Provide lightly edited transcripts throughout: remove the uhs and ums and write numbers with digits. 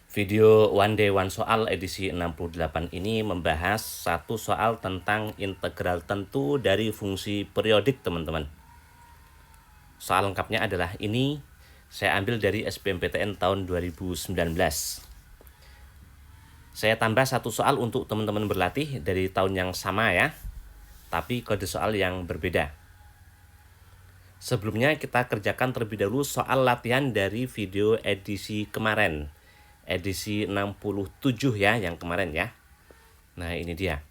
Video One Day One Soal edisi 68 ini membahas satu soal tentang integral tentu dari fungsi periodik, teman-teman. Soal lengkapnya adalah ini, saya ambil dari SBMPTN tahun 2019. Saya tambah satu soal untuk teman-teman berlatih dari tahun yang sama ya, tapi kode soal yang berbeda. Sebelumnya kita kerjakan terlebih dahulu soal latihan dari video edisi kemarin, edisi 67 ya, yang kemarin ya. Nah ini dia.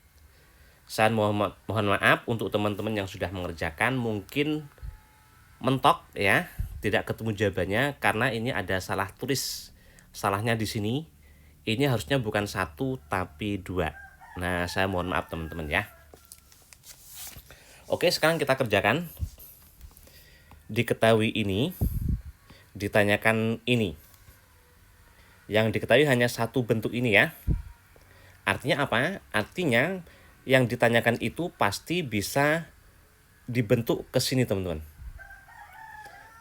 Saya mohon maaf untuk teman-teman yang sudah mengerjakan, mungkin mentok ya, tidak ketemu jawabannya karena ini ada salah tulis. Salahnya di sini, ini harusnya bukan 1 tapi 2. Nah saya mohon maaf teman-teman ya. Oke, sekarang kita kerjakan. Diketahui ini, ditanyakan ini. Yang diketahui hanya satu bentuk ini ya. Artinya apa? Artinya yang ditanyakan itu pasti bisa dibentuk ke sini, teman-teman.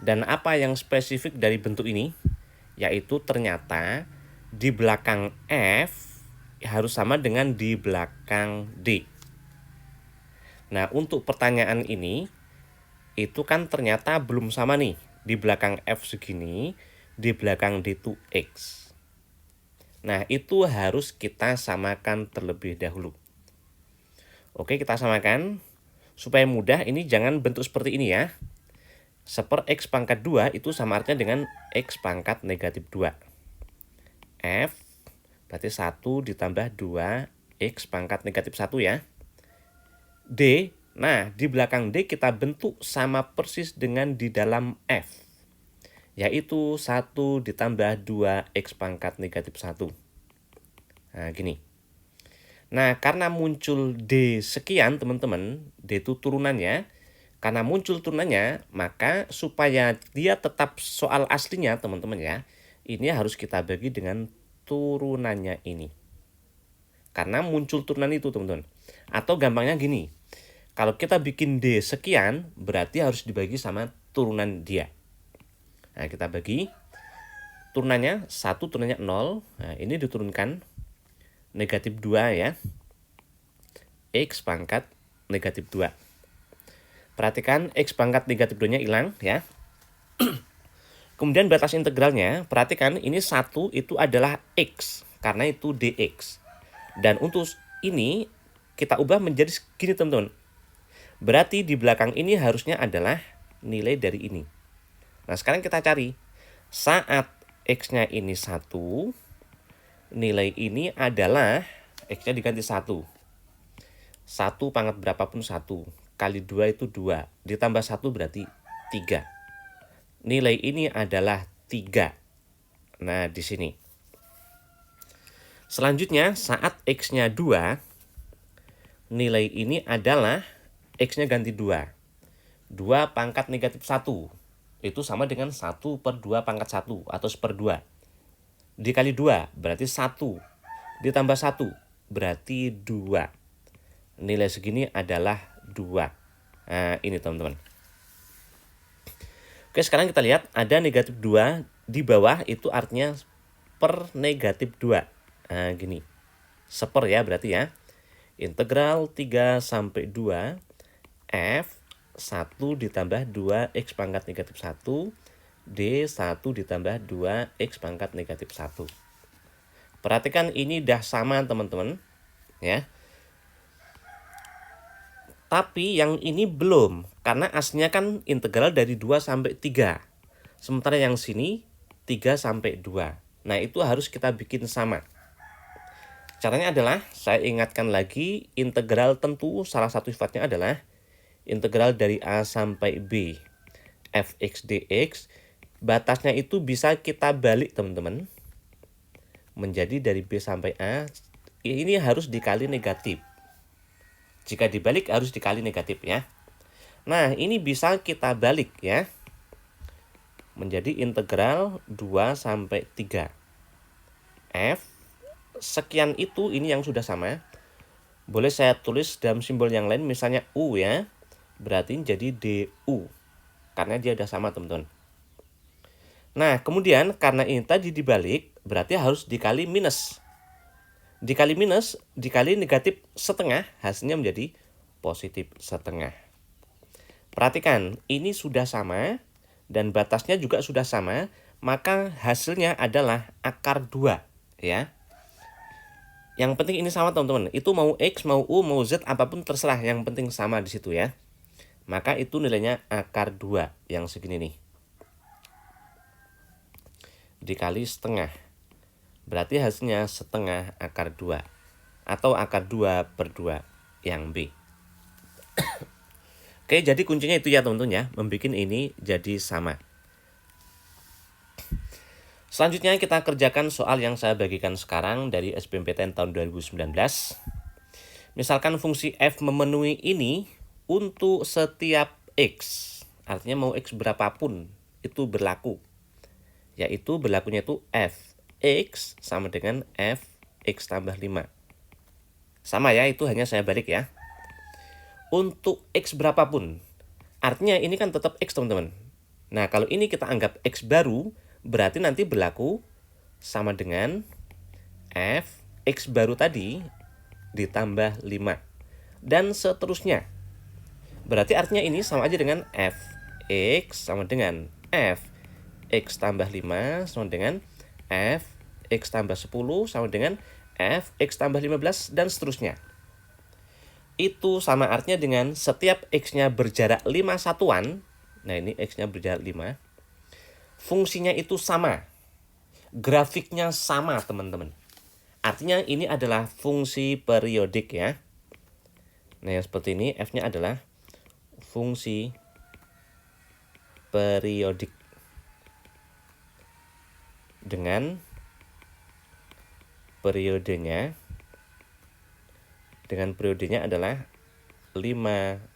Dan apa yang spesifik dari bentuk ini? Yaitu ternyata di belakang F harus sama dengan di belakang D. Nah, untuk pertanyaan ini, itu kan ternyata belum sama nih. Di belakang F segini, di belakang D itu X. Nah, itu harus kita samakan terlebih dahulu. Oke, kita samakan. Supaya mudah, ini jangan bentuk seperti ini ya. Seper X pangkat 2 itu sama artinya dengan X pangkat negatif 2. F berarti 1 ditambah 2 X pangkat negatif 1 ya. D, nah di belakang D kita bentuk sama persis dengan di dalam F. Yaitu 1 ditambah 2 X pangkat negatif 1. Nah gini. Nah karena muncul D sekian teman-teman, D itu turunannya. Karena muncul turunannya, maka supaya dia tetap soal aslinya teman-teman ya, ini harus kita bagi dengan turunannya ini. Karena muncul turunan itu teman-teman. Atau gampangnya gini, kalau kita bikin D sekian, berarti harus dibagi sama turunan dia. Nah, kita bagi. Turunannya 1, turunannya 0. Nah, ini diturunkan negatif 2 ya. X pangkat negatif 2. Perhatikan X pangkat negatif 2-nya hilang ya. Kemudian batas integralnya, perhatikan ini 1 itu adalah X. Karena itu dx. Dan untuk ini, kita ubah menjadi segini teman-teman. Berarti di belakang ini harusnya adalah nilai dari ini. Nah sekarang kita cari. Saat X-nya ini 1, nilai ini adalah X-nya diganti 1. 1 pangkat berapapun 1. Kali 2 itu 2. Ditambah 1 berarti 3. Nilai ini adalah 3. Nah di sini. Selanjutnya saat X-nya 2, nilai ini adalah X-nya ganti 2. 2 pangkat negatif 1. Itu sama dengan 1 per 2 pangkat 1 atau 1/2. Dikali 2 berarti 1. Ditambah 1 berarti 2. Nilai segini adalah 2. Nah ini teman-teman. Oke sekarang kita lihat ada negatif 2 di bawah itu artinya per negatif 2. Nah gini. Seper ya berarti ya. Integral 3 sampai 2 F 1 ditambah 2 X pangkat negatif 1 D 1 ditambah 2 X pangkat negatif 1. Perhatikan ini dah sama teman-teman ya. Tapi yang ini belum, karena aslinya kan integral dari 2 sampai 3. Sementara yang sini 3 sampai 2. Nah itu harus kita bikin sama. Caranya adalah, saya ingatkan lagi, integral tentu salah satu sifatnya adalah integral dari A sampai B. Fx dx, batasnya itu bisa kita balik teman-teman. Menjadi dari B sampai A, ini harus dikali negatif. Jika dibalik harus dikali negatif ya. Nah ini bisa kita balik ya. Menjadi integral 2 sampai 3. F sekian itu ini yang sudah sama. Boleh saya tulis dalam simbol yang lain misalnya U ya. Berarti jadi DU. Karena dia udah sama teman-teman. Nah kemudian karena ini tadi dibalik, berarti harus dikali minus. Dikali minus, dikali negatif setengah, hasilnya menjadi positif setengah. Perhatikan, ini sudah sama, dan batasnya juga sudah sama, maka hasilnya adalah akar 2, ya. Yang penting ini sama teman-teman, itu mau X, mau U, mau Z, apapun terserah, yang penting sama di situ ya. Maka itu nilainya akar 2, yang segini nih. Dikali setengah. Berarti hasilnya setengah akar 2. Atau akar 2 per 2 yang B. Oke, jadi kuncinya itu ya teman-teman ya. Membuat ini jadi sama. Selanjutnya kita kerjakan soal yang saya bagikan sekarang dari SBMPTN tahun 2019. Misalkan fungsi f memenuhi ini untuk setiap x. Artinya mau x berapapun itu berlaku. Yaitu berlakunya itu f x sama dengan f x tambah 5. Sama ya, itu hanya saya balik ya. Untuk x berapapun. Artinya ini kan tetap x teman-teman. Nah kalau ini kita anggap x baru, berarti nanti berlaku sama dengan f x baru tadi ditambah 5. Dan seterusnya. Berarti artinya ini sama aja dengan f x sama dengan f x tambah 5 sama dengan f x tambah 10 sama dengan f x tambah 15 dan seterusnya. Itu sama artinya dengan setiap x-nya berjarak 5 satuan. Nah ini x-nya berjarak 5. Fungsinya itu sama. Grafiknya sama teman-teman. Artinya ini adalah fungsi periodik ya. Nah yang seperti ini f-nya adalah fungsi periodik. Dengan periodenya adalah 5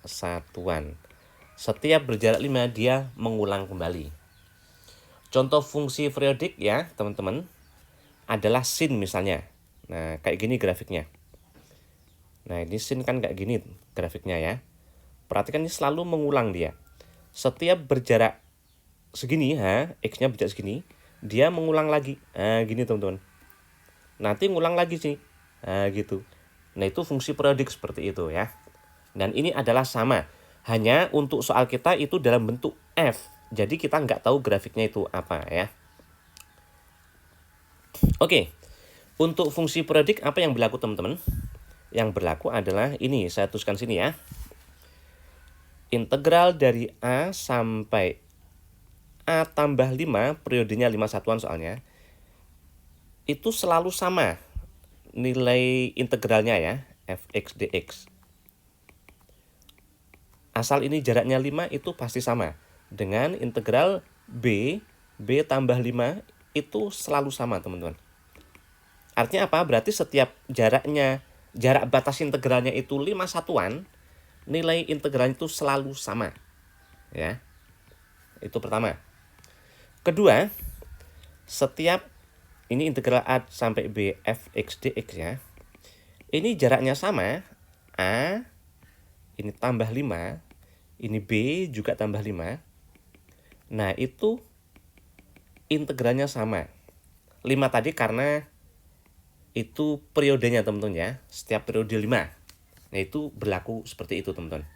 satuan. Setiap berjarak 5 dia mengulang kembali. Contoh fungsi periodik ya teman-teman adalah sin misalnya. Nah kayak gini grafiknya. Nah ini sin kan kayak gini grafiknya ya. Perhatikan ini selalu mengulang dia. Setiap berjarak segini, x-nya berjarak segini, dia mengulang lagi. Nah gini teman-teman. Nanti ngulang lagi sih. Nah gitu. Nah itu fungsi periodik seperti itu ya. Dan ini adalah sama. Hanya untuk soal kita itu dalam bentuk f. Jadi kita nggak tahu grafiknya itu apa ya. Oke. Untuk fungsi periodik apa yang berlaku teman-teman? Yang berlaku adalah ini, saya tuliskan sini ya. Integral dari A sampai A tambah 5, periodenya 5 satuan soalnya. Itu selalu sama nilai integralnya ya, fx dx. Asal ini jaraknya 5 itu pasti sama. Dengan integral b tambah 5 itu selalu sama teman-teman. Artinya apa? Berarti setiap jarak batas integralnya itu 5 satuan, nilai integralnya itu selalu sama. Ya. Itu pertama. Kedua, setiap ini integral A sampai B fx dx ya. Ini jaraknya sama, A ini tambah 5, ini B juga tambah 5. Nah, itu integralnya sama. 5 tadi karena itu periodenya teman-teman ya. Setiap periode 5. Nah, itu berlaku seperti itu teman-teman.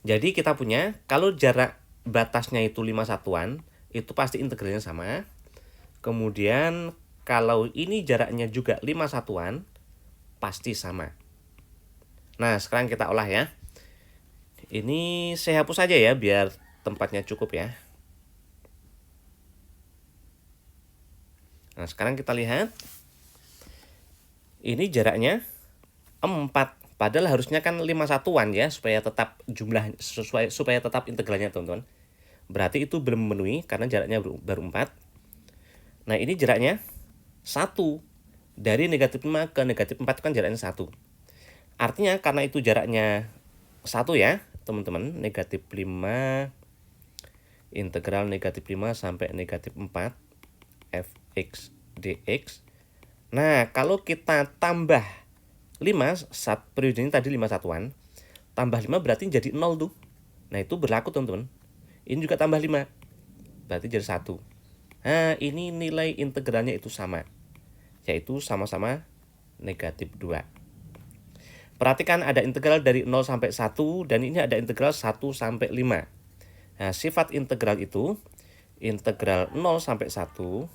Jadi kita punya, kalau jarak batasnya itu 5 satuan, itu pasti integralnya sama. Kemudian kalau ini jaraknya juga 5 satuan, pasti sama. Nah, sekarang kita olah ya. Ini saya hapus saja ya, biar tempatnya cukup ya. Nah, sekarang kita lihat. Ini jaraknya 4. Padahal harusnya kan 5 satuan ya, supaya tetap jumlah supaya tetap integralnya teman-teman. Berarti itu belum memenuhi karena jaraknya baru 4. Nah, ini jaraknya 1. Dari negatif 5 ke negatif 4 kan jaraknya 1. Artinya karena itu jaraknya 1 ya, teman-teman. Negatif 5, integral negatif 5 sampai negatif 4, fx dx. Nah, kalau kita tambah 5, periodenya tadi 5 satuan, tambah 5 berarti jadi 0 tuh. Nah, itu berlaku teman-teman. Ini juga tambah 5, berarti jadi 1. Nah, ini nilai integralnya itu sama, yaitu sama-sama negatif 2. Perhatikan ada integral dari 0 sampai 1 dan ini ada integral 1 sampai 5. Nah, sifat integral itu integral 0 sampai 1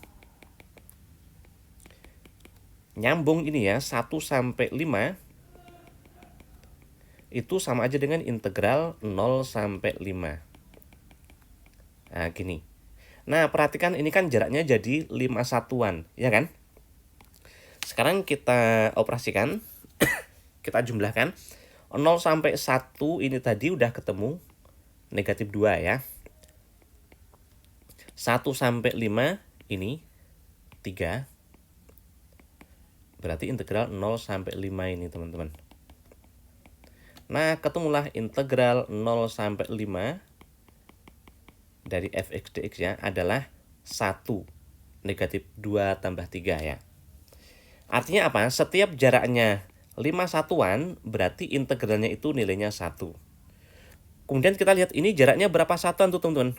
nyambung ini ya, 1 sampai 5 itu sama aja dengan integral 0 sampai 5. Nah, gini. Nah, perhatikan ini kan jaraknya jadi 5 satuan, ya kan? Sekarang kita operasikan, kita jumlahkan. 0 sampai 1 ini tadi udah ketemu negatif 2 ya. 1 sampai 5 ini 3. Berarti integral 0 sampai 5 ini, teman-teman. Nah, ketemulah integral 0 sampai 5 dari fx dx ya adalah 1 negatif 2 tambah 3 ya. Artinya apa? Setiap jaraknya 5 satuan berarti integralnya itu nilainya 1. Kemudian kita lihat ini jaraknya berapa satuan tuh, teman-teman?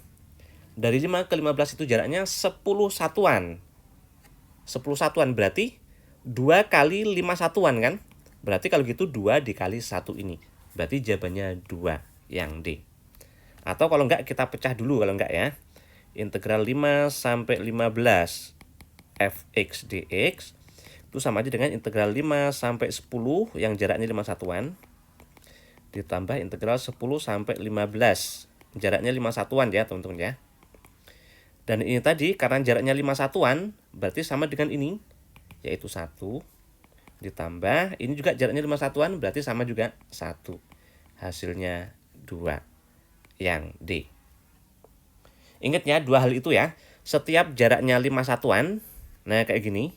Dari 5 ke 15 itu jaraknya 10 satuan. 10 satuan berarti 2 kali 5 satuan kan? Berarti kalau gitu 2 dikali 1 ini. Berarti jawabannya 2 yang D. Atau kalau enggak kita pecah dulu kalau enggak ya. Integral 5 sampai 15 fx dx itu sama aja dengan integral 5 sampai 10 yang jaraknya 5 satuan ditambah integral 10 sampai 15 jaraknya 5 satuan ya, teman-teman ya. Dan ini tadi karena jaraknya 5 satuan berarti sama dengan ini, yaitu 1 ditambah ini juga jaraknya 5 satuan berarti sama juga 1. Hasilnya 2 yang D. Ingat ya, dua hal itu ya. Setiap jaraknya 5 satuan, nah kayak gini,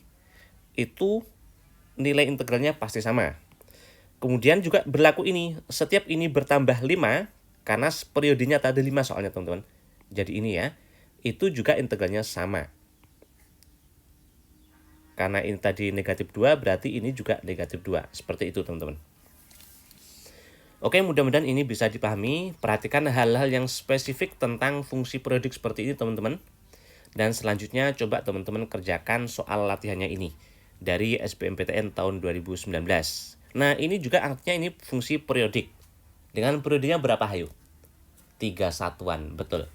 itu nilai integralnya pasti sama. Kemudian juga berlaku ini, setiap ini bertambah 5, karena periodenya tadi 5 soalnya, teman-teman. Jadi ini ya, itu juga integralnya sama. Karena ini tadi negatif 2, berarti ini juga negatif 2. Seperti itu, teman-teman. Oke, mudah-mudahan ini bisa dipahami. Perhatikan hal-hal yang spesifik tentang fungsi periodik seperti ini, teman-teman. Dan selanjutnya coba teman-teman kerjakan soal latihannya ini dari SBMPTN tahun 2019. Nah, ini juga artinya ini fungsi periodik. Dengan periodenya berapa, hayu? 3 satuan, betul.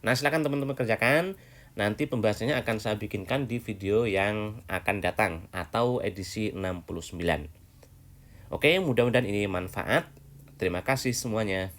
Nah, silakan teman-teman kerjakan. Nanti pembahasannya akan saya bikinkan di video yang akan datang atau edisi 69. Oke, mudah-mudahan ini manfaat. Terima kasih semuanya.